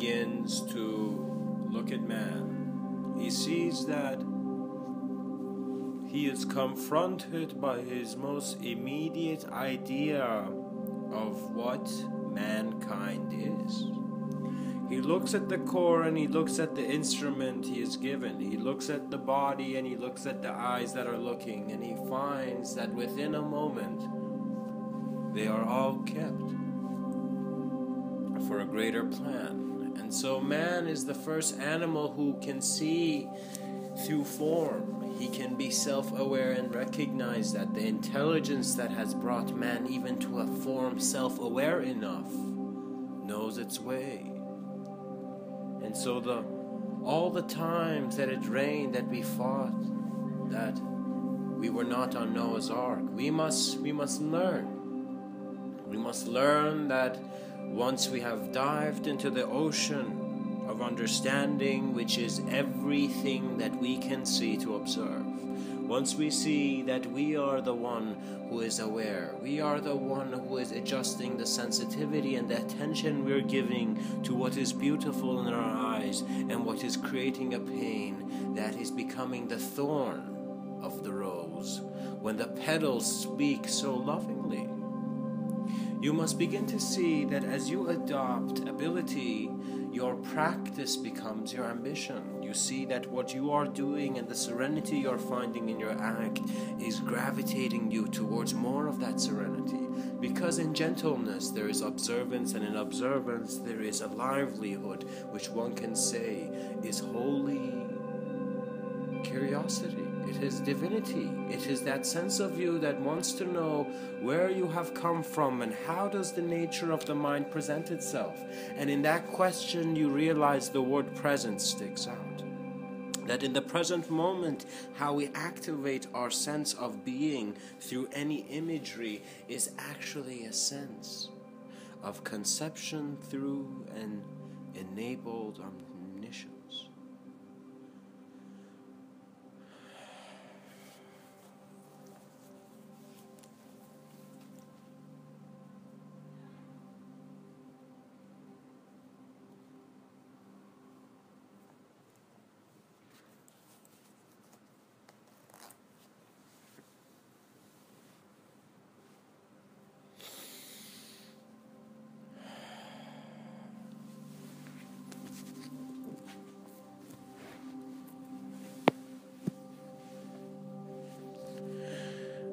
begins to look at man, he sees that he is confronted by his most immediate idea of what mankind is. He looks at the core and he looks at the instrument he is given. He looks at the body and he looks at the eyes that are looking, and he finds that within a moment they are all kept for a greater plan. And so man is the first animal who can see through form. He can be self-aware and recognize that the intelligence that has brought man even to a form self-aware enough knows its way. And so all the times that it rained, that we fought, that we were not on Noah's Ark, we must learn. We must learn that once we have dived into the ocean of understanding, which is everything that we can see to observe, once we see that we are the one who is aware, we are the one who is adjusting the sensitivity and the attention we're giving to what is beautiful in our eyes and what is creating a pain that is becoming the thorn of the rose when the petals speak so lovingly. You must begin to see that as you adopt ability, your practice becomes your ambition. You see that what you are doing and the serenity you're finding in your act is gravitating you towards more of that serenity. Because in gentleness there is observance, and in observance there is a livelihood which one can say is holy curiosity. It is divinity. It is that sense of you that wants to know where you have come from and how does the nature of the mind present itself. And in that question you realize the word present sticks out. That in the present moment, how we activate our sense of being through any imagery is actually a sense of conception through an enabled omniscience.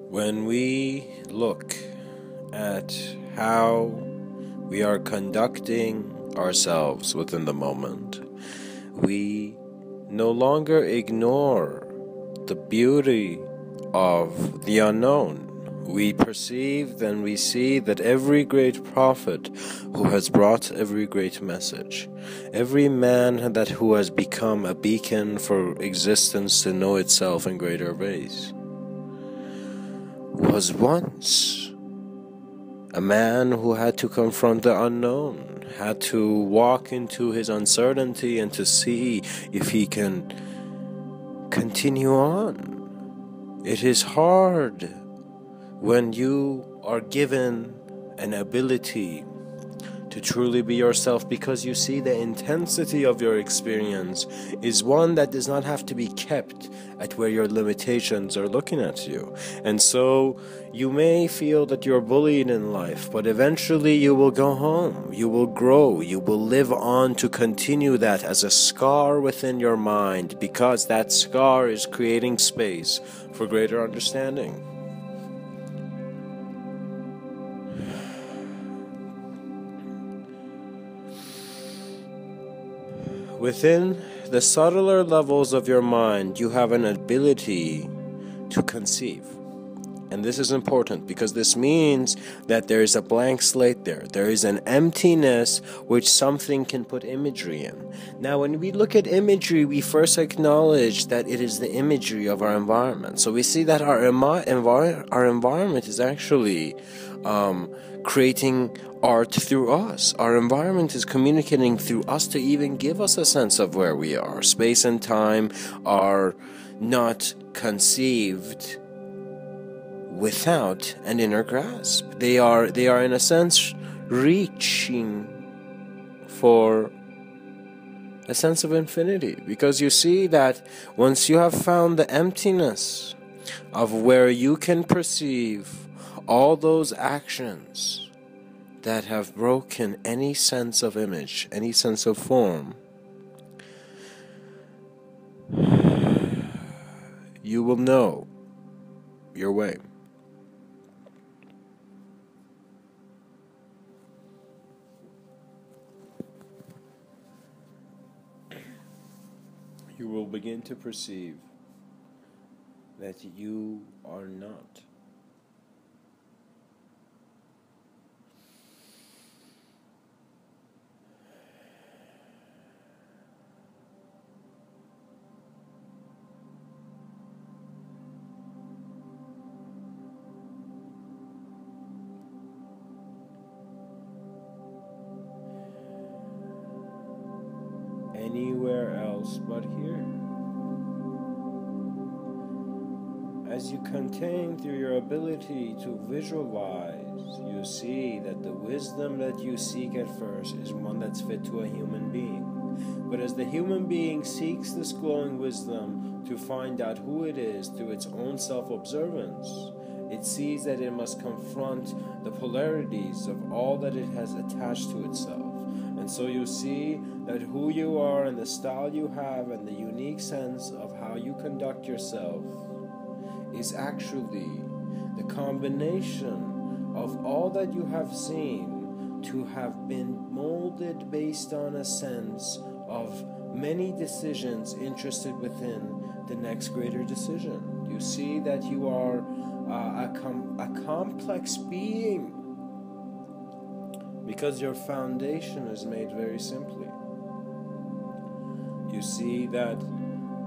When we look at how we are conducting ourselves within the moment, we no longer ignore the beauty of the unknown. We perceive and we see that every great prophet who has brought every great message, every man who has become a beacon for existence to know itself in greater ways, was once a man who had to confront the unknown, had to walk into his uncertainty and to see if he can continue on. It is hard when you are given an ability to truly be yourself, because you see the intensity of your experience is one that does not have to be kept at where your limitations are looking at you. And so you may feel that you're bullied in life, but eventually you will go home, you will grow, you will live on to continue that as a scar within your mind, because that scar is creating space for greater understanding. Within the subtler levels of your mind, you have an ability to conceive. And this is important because this means that there is a blank slate there. There is an emptiness which something can put imagery in. Now, when we look at imagery, we first acknowledge that it is the imagery of our environment. So we see that our environment is actually creating art through us. Our environment is communicating through us to even give us a sense of where we are. Space and time are not conceived without an inner grasp. They are in a sense reaching for a sense of infinity, because you see that once you have found the emptiness of where you can perceive all those actions that have broken any sense of image, any sense of form, you will know your way. You will begin to perceive that you are not anywhere else but here. As you contain through your ability to visualize, you see that the wisdom that you seek at first is one that's fit to a human being. But as the human being seeks this glowing wisdom to find out who it is through its own self-observance, it sees that it must confront the polarities of all that it has attached to itself. And so you see that who you are and the style you have and the unique sense of how you conduct yourself is actually the combination of all that you have seen to have been molded based on a sense of many decisions interested within the next greater decision. You see that you are a complex being, because your foundation is made very simply. You see that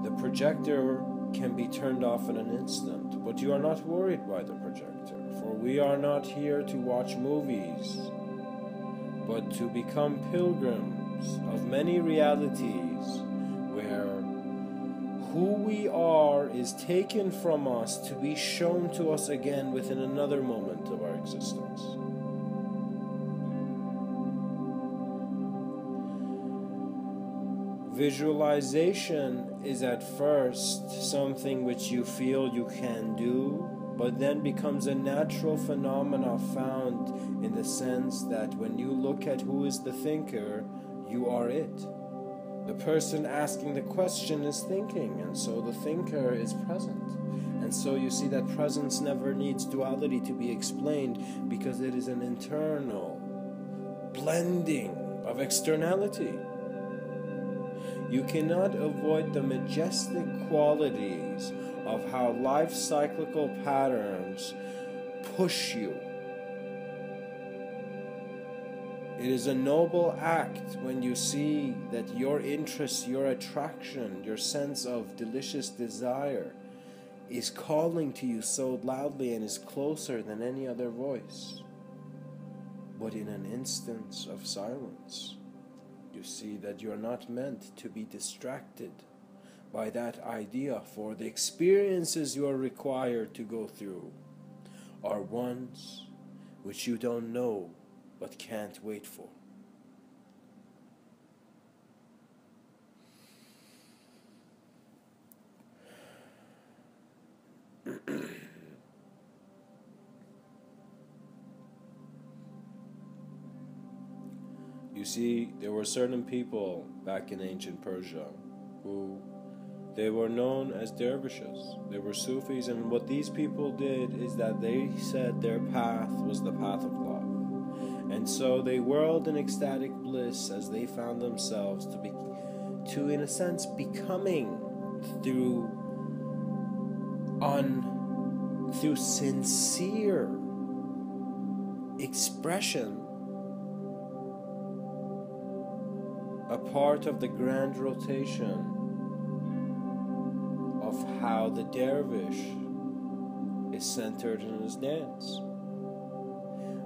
the projector can be turned off in an instant, but you are not worried by the projector, for we are not here to watch movies, but to become pilgrims of many realities where who we are is taken from us to be shown to us again within another moment of our existence. Visualization is at first something which you feel you can do, but then becomes a natural phenomena found in the sense that when you look at who is the thinker, you are it. The person asking the question is thinking, and so the thinker is present. And so you see that presence never needs duality to be explained, because it is an internal blending of externality. You cannot avoid the majestic qualities of how life cyclical patterns push you. It is a noble act when you see that your interest, your attraction, your sense of delicious desire is calling to you so loudly and is closer than any other voice. But in an instance of silence, you see that you are not meant to be distracted by that idea, for the experiences you are required to go through are ones which you don't know but can't wait for. You see, there were certain people back in ancient Persia who they were known as dervishes. They were Sufis, and what these people did is that they said their path was the path of love. And so they whirled in ecstatic bliss as they found themselves to in a sense becoming through sincere expression a part of the grand rotation of how the dervish is centered in his dance.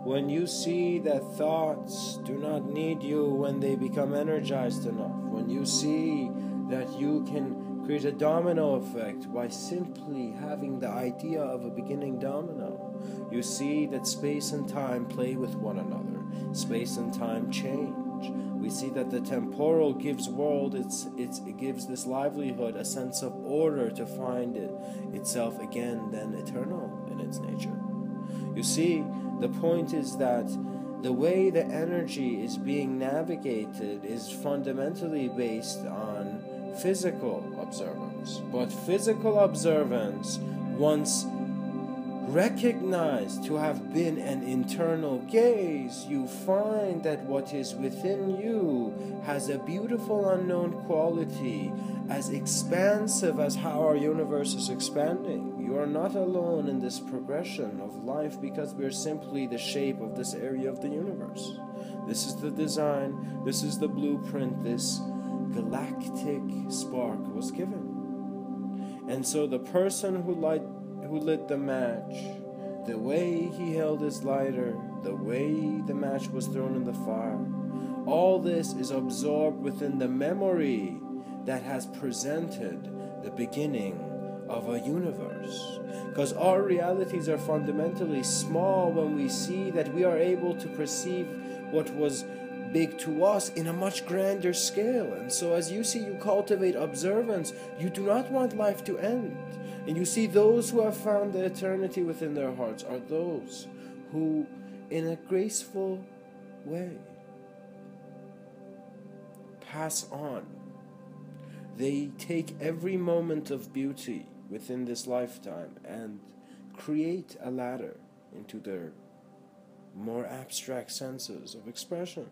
When you see that thoughts do not need you when they become energized enough, when you see that you can create a domino effect by simply having the idea of a beginning domino, you see that space and time play with one another. Space and time change. knowledge. We see that the temporal gives world, it gives this livelihood a sense of order to find itself again then eternal in its nature. You see, the point is that the way the energy is being navigated is fundamentally based on physical observance. But physical observance, once recognized to have been an internal gaze, you find that what is within you has a beautiful unknown quality, as expansive as how our universe is expanding. You are not alone in this progression of life, because we are simply the shape of this area of the universe. This is the design, this is the blueprint, this galactic spark was given. And so the person who lit the match, the way he held his lighter, the way the match was thrown in the fire, all this is absorbed within the memory that has presented the beginning of a universe. Because our realities are fundamentally small when we see that we are able to perceive what was big to us in a much grander scale. And so as you see, you cultivate observance, you do not want life to end. And you see, those who have found the eternity within their hearts are those who, in a graceful way, pass on. They take every moment of beauty within this lifetime and create a ladder into their more abstract senses of expression.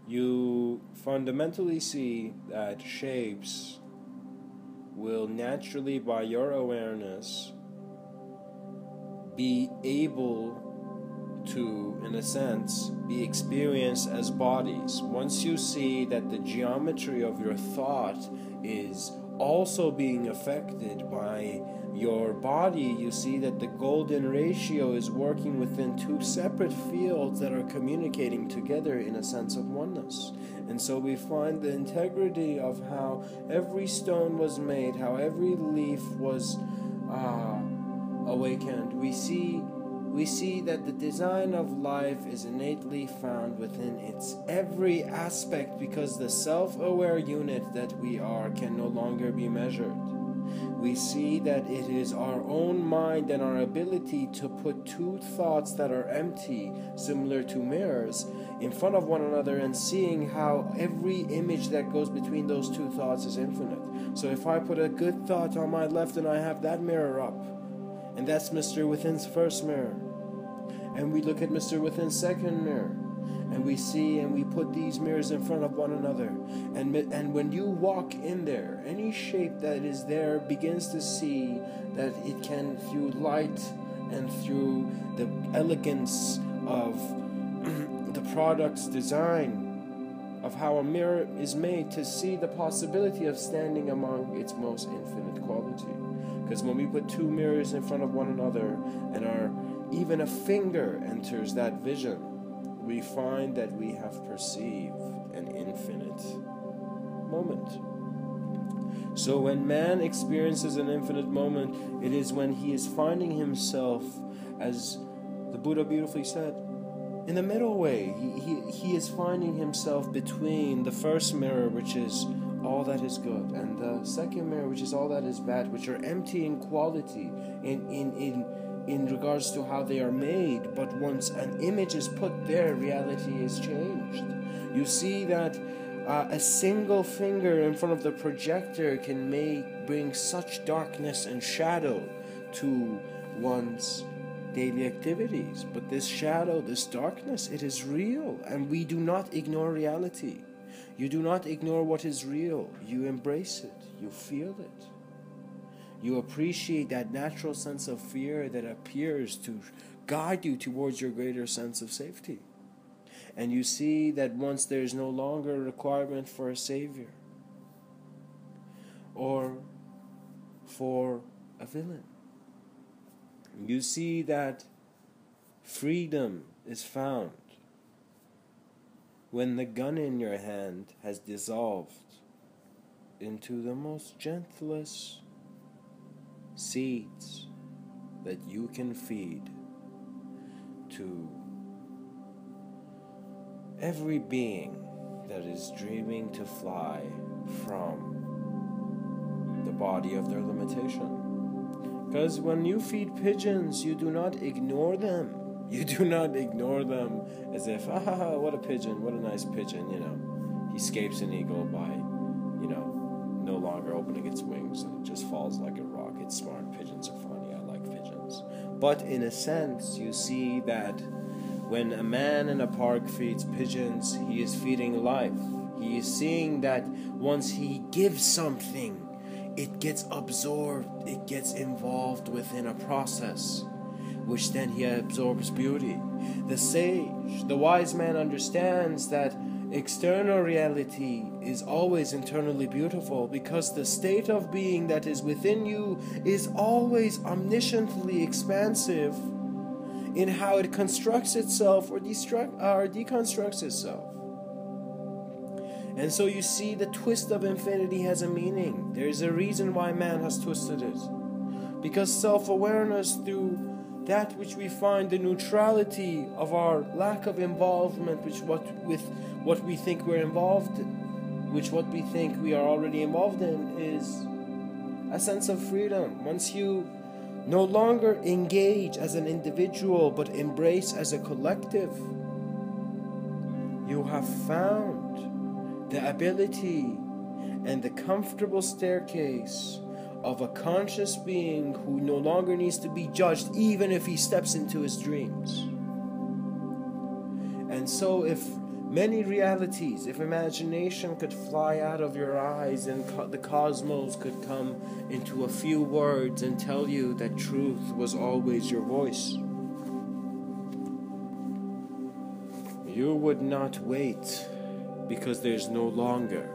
You fundamentally see that shapes will naturally, by your awareness, be able to, in a sense, be experienced as bodies. Once you see that the geometry of your thought is also being affected by your body, you see that the golden ratio is working within two separate fields that are communicating together in a sense of oneness. And so we find the integrity of how every stone was made, how every leaf was awakened. We see that the design of life is innately found within its every aspect, because the self-aware unit that we are can no longer be measured. We see that it is our own mind and our ability to put two thoughts that are empty, similar to mirrors, in front of one another, and seeing how every image that goes between those two thoughts is infinite. So if I put a good thought on my left and I have that mirror up, and that's Mr. Within's first mirror, and we look at Mr. Within's second mirror, and we see and we put these mirrors in front of one another, and when you walk in there, any shape that is there begins to see that it can, through light and through the elegance of the product's design, of how a mirror is made, to see the possibility of standing among its most infinite quality. Because when we put two mirrors in front of one another, and even a finger enters that vision, we find that we have perceived an infinite moment. So when man experiences an infinite moment, it is when he is finding himself, as the Buddha beautifully said, in the middle way. He is finding himself between the first mirror, which is all that is good, and the second mirror, which is all that is bad, which are empty in quality, in regards to how they are made. But once an image is put there, reality is changed. You see that a single finger in front of the projector can bring such darkness and shadow to one's daily activities. But this shadow, this darkness, it is real, and we do not ignore reality. You do not ignore what is real. You embrace it. You feel it. You appreciate that natural sense of fear that appears to guide you towards your greater sense of safety. And you see that once there is no longer a requirement for a savior or for a villain, you see that Freedom is found when the gun in your hand has dissolved into the most gentlest seeds that you can feed to every being that is dreaming to fly from the body of their limitation. Because when you feed pigeons, you do not ignore them. You do not ignore them as if, what a pigeon, what a nice pigeon, He escapes an eagle by, no longer opening its wings and it just falls like a rock. It's smart. Pigeons are funny. I like pigeons. But in a sense, you see that when a man in a park feeds pigeons, he is feeding life. He is seeing that once he gives something, it gets absorbed, it gets involved within a process, which then he absorbs beauty. The sage, the wise man understands that external reality is always internally beautiful because the state of being that is within you is always omnisciently expansive in how it constructs itself or deconstructs itself. And so you see the twist of infinity has a meaning. There is a reason why man has twisted it. Because self-awareness through that which we find the neutrality of our lack of involvement with what we think we're involved in, which what we think we are already involved in, is a sense of freedom. Once you no longer engage as an individual but embrace as a collective, you have found the ability and the comfortable staircase of a conscious being who no longer needs to be judged even if he steps into his dreams. And so if many realities, if imagination could fly out of your eyes and the cosmos could come into a few words and tell you that truth was always your voice, you would not wait because there's no longer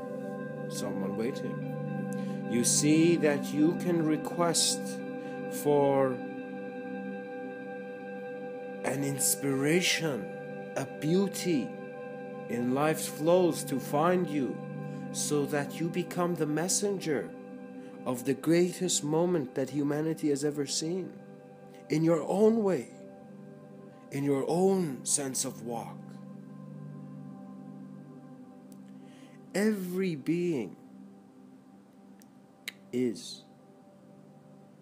someone waiting. You see that you can request for an inspiration, a beauty in life's flows to find you, so that you become the messenger of the greatest moment that humanity has ever seen, in your own way, in your own sense of walk. Every being is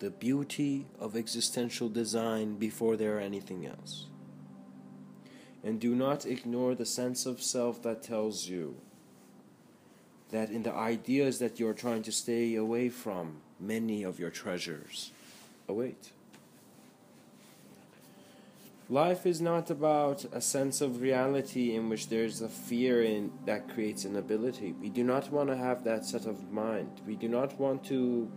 the beauty of existential design before they are anything else. And do not ignore the sense of self that tells you that in the ideas that you're trying to stay away from, many of your treasures await. Life is not about a sense of reality in which there's a fear in that creates an ability. We do not want to have that set of mind. We do not want to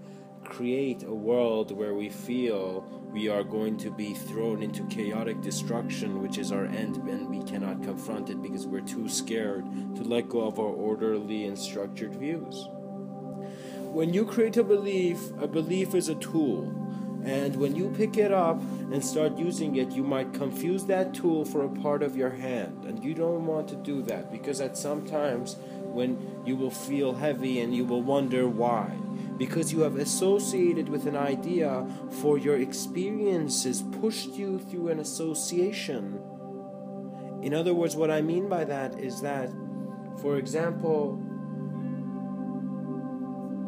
create a world where we feel we are going to be thrown into chaotic destruction, which is our end, and we cannot confront it because we're too scared to let go of our orderly and structured views. When you create a belief is a tool. And when you pick it up and start using it, you might confuse that tool for a part of your hand. And you don't want to do that, because at some times when you will feel heavy and you will wonder why. Because you have associated with an idea, for your experiences pushed you through an association. In other words, what I mean by that is that, for example,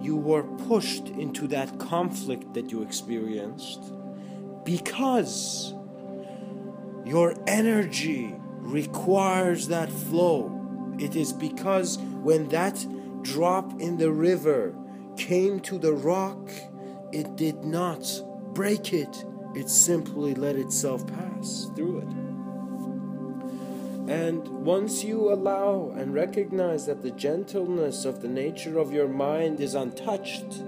you were pushed into that conflict that you experienced because your energy requires that flow. It is because when that drop in the river came to the rock, it did not break it. It simply let itself pass through it. And once you allow and recognize that the gentleness of the nature of your mind is untouched,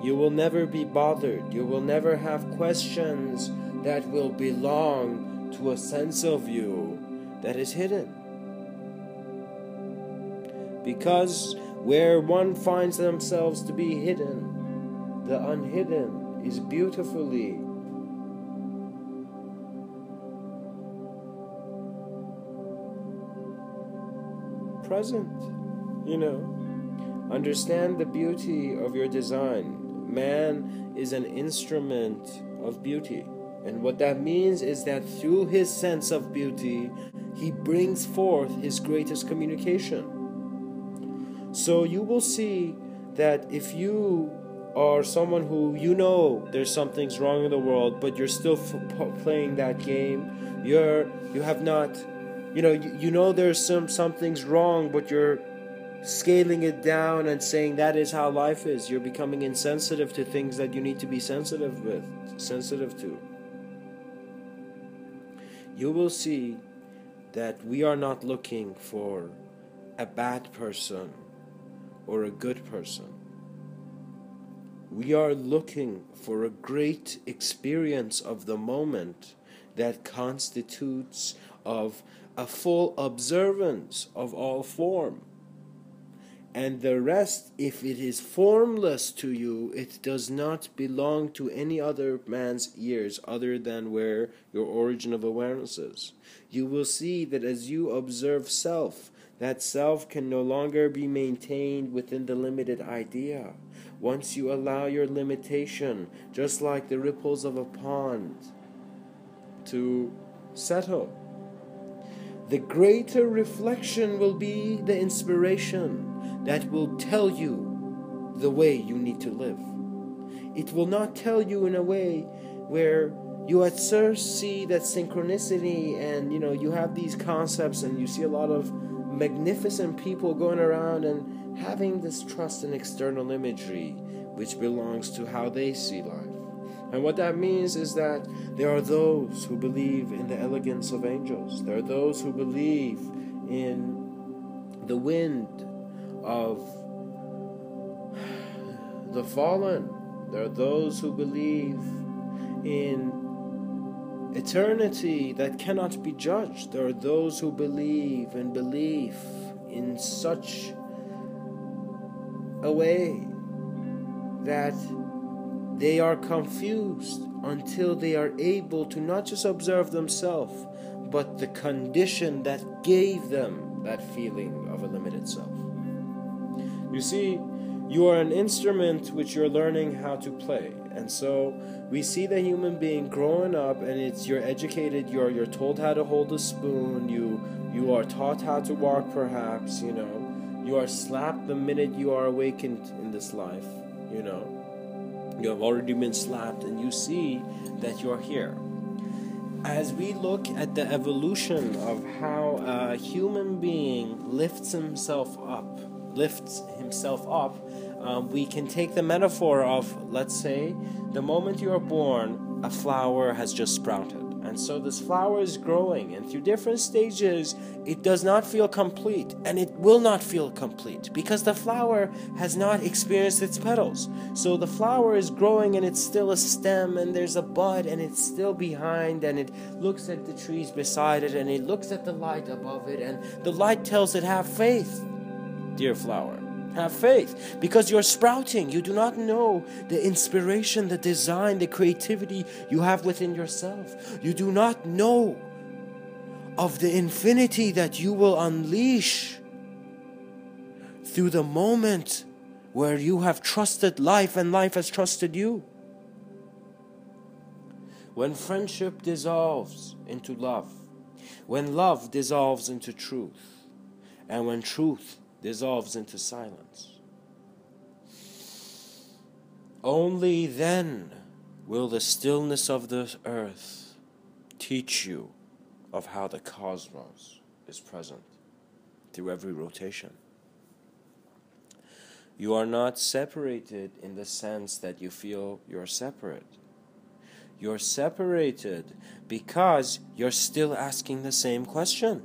you will never be bothered. You will never have questions that will belong to a sense of you that is hidden. Because where one finds themselves to be hidden, the unhidden is beautifully present. Understand the beauty of your design. Man is an instrument of beauty. And what that means is that through his sense of beauty, he brings forth his greatest communication. So you will see that if you are someone who there's something's wrong in the world, but you're still playing that game, you have not, there's something's wrong, but you're scaling it down and saying that is how life is. You're becoming insensitive to things that you need to be sensitive to. You will see that we are not looking for a bad person or a good person. We are looking for a great experience of the moment that constitutes of a full observance of all form. And the rest, if it is formless to you, it does not belong to any other man's ears other than where your origin of awareness is. You will see that as you observe self, that self can no longer be maintained within the limited idea. Once you allow your limitation, just like the ripples of a pond, to settle, the greater reflection will be the inspiration that will tell you the way you need to live. It will not tell you in a way where you at first see that synchronicity and you have these concepts and you see a lot of magnificent people going around and having this trust in external imagery which belongs to how they see life. And what that means is that there are those who believe in the elegance of angels. There are those who believe in the wind of the fallen. There are those who believe in eternity that cannot be judged. There are those who believe in belief in such a way that they are confused until they are able to not just observe themselves, but the condition that gave them that feeling of a limited self. You see, you are an instrument which you're learning how to play. And so we see the human being growing up, and you're educated, you're told how to hold a spoon, you are taught how to walk perhaps, you are slapped the minute you are awakened in this life, You have already been slapped, and you see that you're here. As we look at the evolution of how a human being lifts himself up, we can take the metaphor of, let's say, the moment you are born, a flower has just sprouted. And so this flower is growing, and through different stages, it does not feel complete, and it will not feel complete, because the flower has not experienced its petals. So the flower is growing, and it's still a stem, and there's a bud, and it's still behind, and it looks at the trees beside it, and it looks at the light above it, and the light tells it, have faith, dear flower. Have faith, because you're sprouting. You do not know the inspiration, the design, the creativity you have within yourself. You do not know of the infinity that you will unleash through the moment where you have trusted life and life has trusted you. When friendship dissolves into love, when love dissolves into truth, and when truth dissolves into silence, only then will the stillness of the earth teach you of how the cosmos is present through every rotation. You are not separated in the sense that you feel you're separate. You're separated because you're still asking the same question.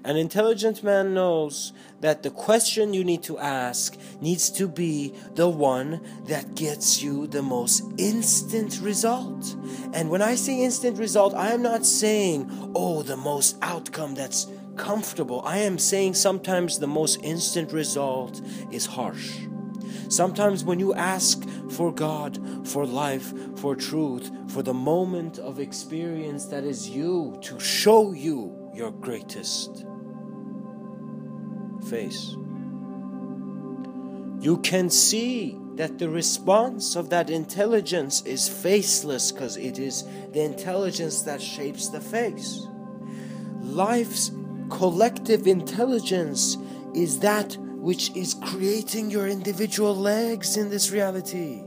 An intelligent man knows that the question you need to ask needs to be the one that gets you the most instant result. And when I say instant result, I am not saying, the most outcome that's comfortable. I am saying sometimes the most instant result is harsh. Sometimes when you ask for God, for life, for truth, for the moment of experience that is you, to show you your greatest face. You can see that the response of that intelligence is faceless because it is the intelligence that shapes the face. Life's collective intelligence is that which is creating your individual legs in this reality.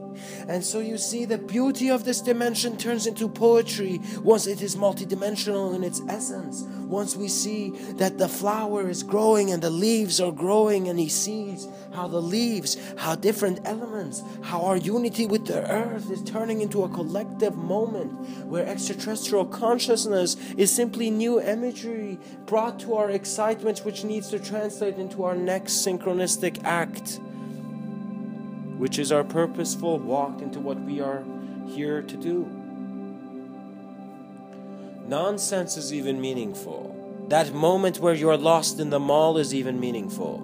And so you see the beauty of this dimension turns into poetry once it is multidimensional in its essence. Once we see that the flower is growing and the leaves are growing, and he sees how the leaves, how different elements, how our unity with the earth is turning into a collective moment where extraterrestrial consciousness is simply new imagery brought to our excitement, which needs to translate into our next synchronistic act, which is our purposeful walk into what we are here to do. Nonsense is even meaningful. That moment where you are lost in the mall is even meaningful.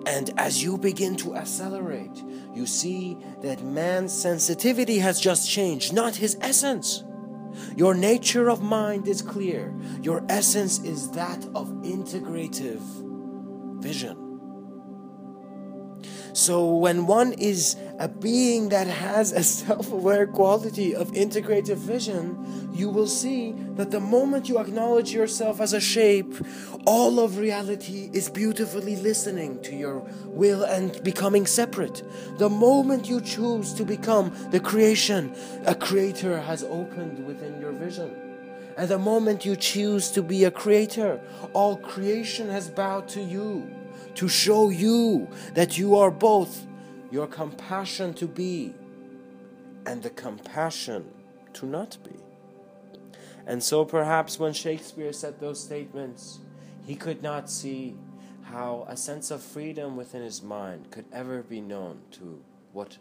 And as you begin to accelerate, you see that man's sensitivity has just changed, not his essence. Your nature of mind is clear. Your essence is that of integrative vision. So when one is a being that has a self-aware quality of integrative vision, you will see that the moment you acknowledge yourself as a shape, all of reality is beautifully listening to your will and becoming separate. The moment you choose to become the creation, a creator has opened within your vision. And the moment you choose to be a creator, all creation has bowed to you, to show you that you are both your compassion to be and the compassion to not be. And so perhaps when Shakespeare said those statements, he could not see how a sense of freedom within his mind could ever be known to what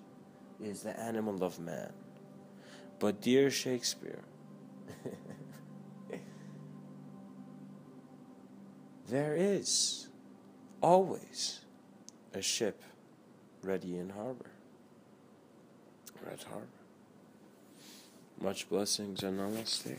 is the animal of man. But dear Shakespeare, there is always a ship ready in harbor, or at harbor. Much blessings and namaste.